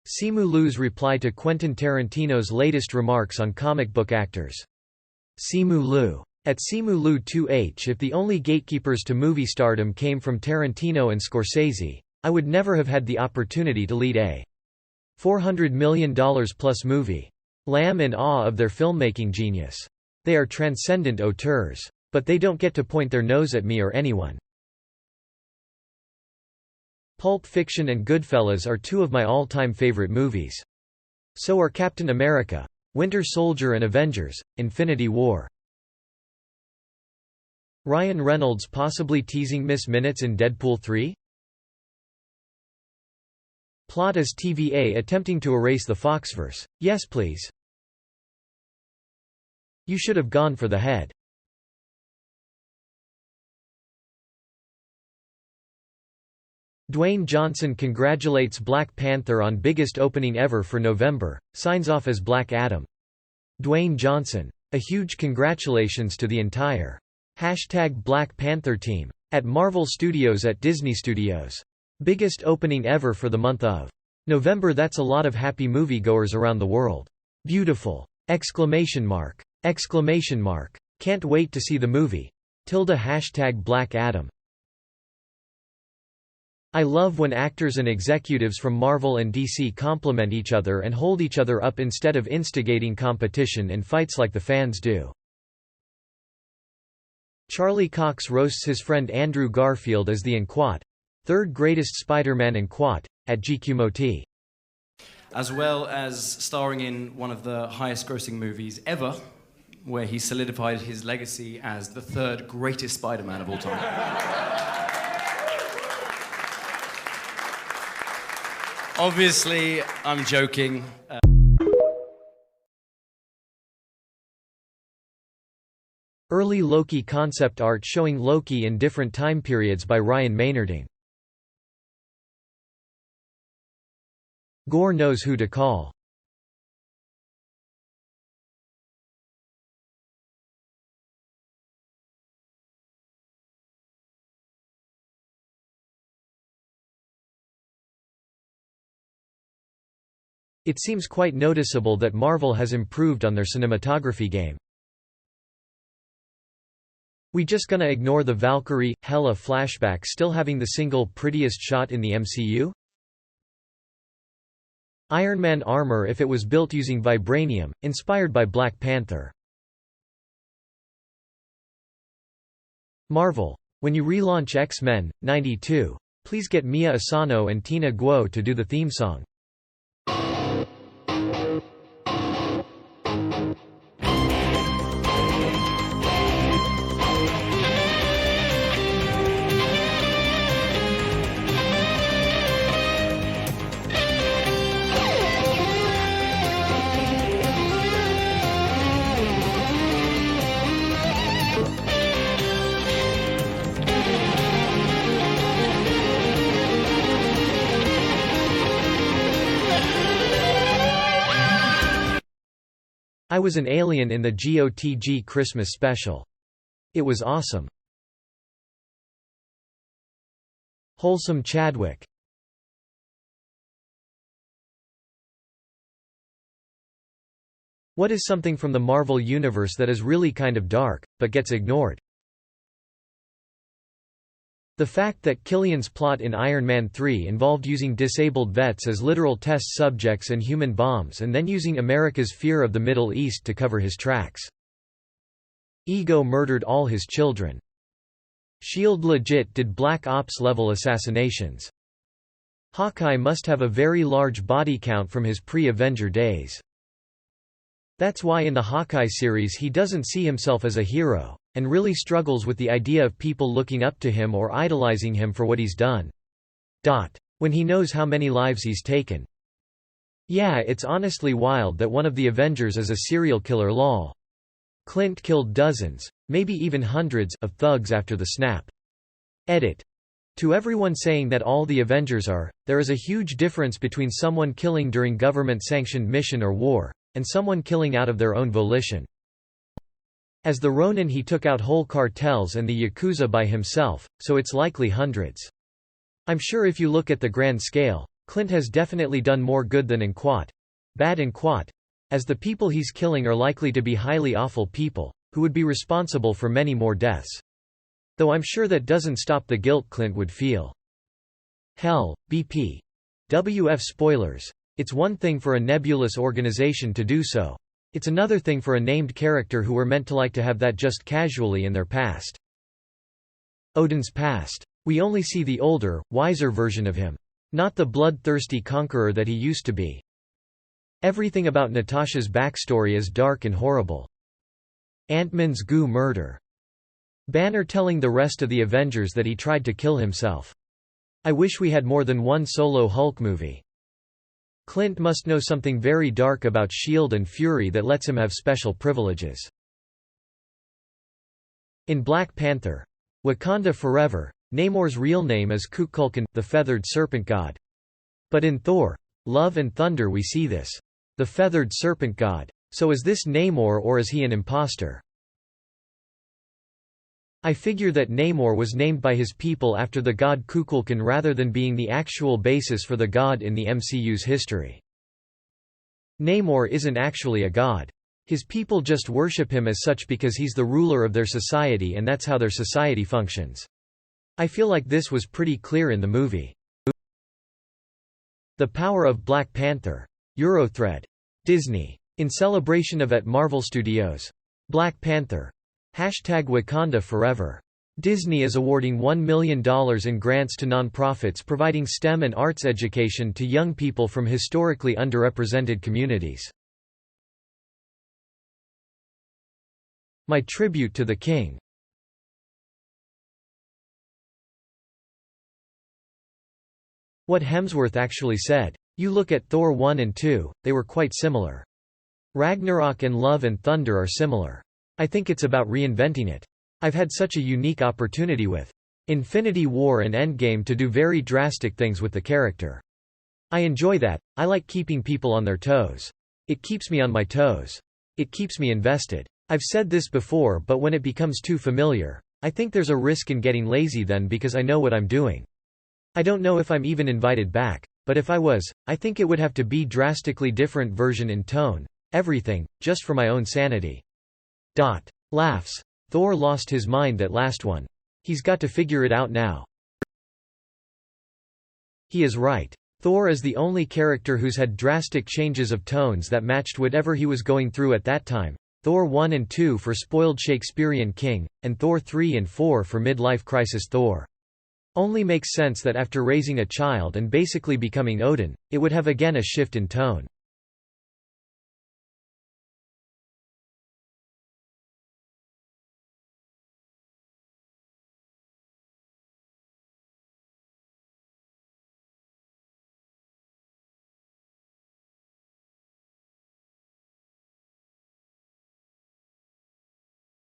Simu Liu's reply to Quentin Tarantino's latest remarks on comic book actors. Simu Liu. At Simu Liu 2H, if the only gatekeepers to movie stardom came from Tarantino and Scorsese, I would never have had the opportunity to lead a $400 million plus movie. Lamb in awe of their filmmaking genius. They are transcendent auteurs. But they don't get to point their nose at me or anyone. Pulp Fiction and Goodfellas are two of my all-time favorite movies. So are Captain America, Winter Soldier and Avengers, Infinity War. Ryan Reynolds possibly teasing Miss Minutes in Deadpool 3? Plot as TVA attempting to erase the Foxverse. Yes please. You should have gone for the head. Dwayne Johnson congratulates Black Panther on biggest opening ever for November, signs off as Black Adam. Dwayne Johnson. A huge congratulations to the entire #Black Panther team at Marvel Studios at Disney Studios. Biggest opening ever for the month of November. That's a lot of happy moviegoers around the world. Beautiful! Exclamation mark. Exclamation mark. Can't wait to see the movie. #Black Adam. I love when actors and executives from Marvel and DC compliment each other and hold each other up instead of instigating competition and fights like the fans do. Charlie Cox roasts his friend Andrew Garfield as the Unquat, third greatest Spider-Man Unquat, at GQMOT. As well as starring in one of the highest grossing movies ever, where he solidified his legacy as the third greatest Spider-Man of all time. Obviously, I'm joking. Early Loki concept art showing Loki in different time periods by Ryan Maynarding. Gore knows who to call. It seems quite noticeable that Marvel has improved on their cinematography game. We just gonna ignore the Valkyrie, Hela flashback still having the single prettiest shot in the MCU? Iron Man armor if it was built using vibranium, inspired by Black Panther. Marvel. When you relaunch X-Men, 92, please get Mia Asano and Tina Guo to do the theme song. I was an alien in the GOTG Christmas special. It was awesome. Wholesome Chadwick. What is something from the Marvel Universe that is really kind of dark, but gets ignored? The fact that Killian's plot in Iron Man 3 involved using disabled vets as literal test subjects and human bombs and then using America's fear of the Middle East to cover his tracks. Ego murdered all his children. S.H.I.E.L.D. legit did Black Ops level assassinations. Hawkeye must have a very large body count from his pre-Avenger days. That's why in the Hawkeye series he doesn't see himself as a hero, and really struggles with the idea of people looking up to him or idolizing him for what he's done. When he knows how many lives he's taken. Yeah, it's honestly wild that one of the Avengers is a serial killer lol. Clint killed dozens, maybe even hundreds, of thugs after the snap. Edit. To everyone saying that all the Avengers are, there is a huge difference between someone killing during government-sanctioned mission or war, and someone killing out of their own volition. As the Ronin he took out whole cartels and the Yakuza by himself, so it's likely hundreds. I'm sure if you look at the grand scale, Clint has definitely done more good than bad in quat, as the people he's killing are likely to be highly awful people, who would be responsible for many more deaths. Though I'm sure that doesn't stop the guilt Clint would feel. Hell, BP. WF spoilers. It's one thing for a nebulous organization to do so. It's another thing for a named character who were meant to like to have that just casually in their past. Odin's past. We only see the older, wiser version of him. Not the bloodthirsty conqueror that he used to be. Everything about Natasha's backstory is dark and horrible. Ant-Man's goo murder. Banner telling the rest of the Avengers that he tried to kill himself. I wish we had more than one solo Hulk movie. Clint must know something very dark about S.H.I.E.L.D. and Fury that lets him have special privileges. In Black Panther. Wakanda Forever, Namor's real name is Kukulkan, the feathered serpent god. But in Thor, Love and Thunder we see this. The feathered serpent god. So is this Namor or is he an imposter? I figure that Namor was named by his people after the god Kukulkan rather than being the actual basis for the god in the MCU's history. Namor isn't actually a god. His people just worship him as such because he's the ruler of their society and that's how their society functions. I feel like this was pretty clear in the movie. The Power of Black Panther. Eurothread. Disney. In celebration of at Marvel Studios. Black Panther. #Wakanda Forever. Disney is awarding $1 million in grants to nonprofits providing STEM and arts education to young people from historically underrepresented communities. My tribute to the King. What Hemsworth actually said. You look at Thor 1 and 2, they were quite similar. Ragnarok and Love and Thunder are similar. I think it's about reinventing it. I've had such a unique opportunity with Infinity War and Endgame to do very drastic things with the character. I enjoy that. I like keeping people on their toes. It keeps me on my toes. It keeps me invested. I've said this before, but when it becomes too familiar, I think there's a risk in getting lazy then because I know what I'm doing. I don't know if I'm even invited back, but if I was, I think it would have to be drastically different version in tone, everything, just for my own sanity. Laughs. Thor lost his mind that last one. He's got to figure it out now. He is right. Thor is the only character who's had drastic changes of tones that matched whatever he was going through at that time. Thor 1 and 2 for spoiled Shakespearean king, and Thor 3 and 4 for midlife crisis Thor. Only makes sense that after raising a child and basically becoming Odin, it would have again a shift in tone.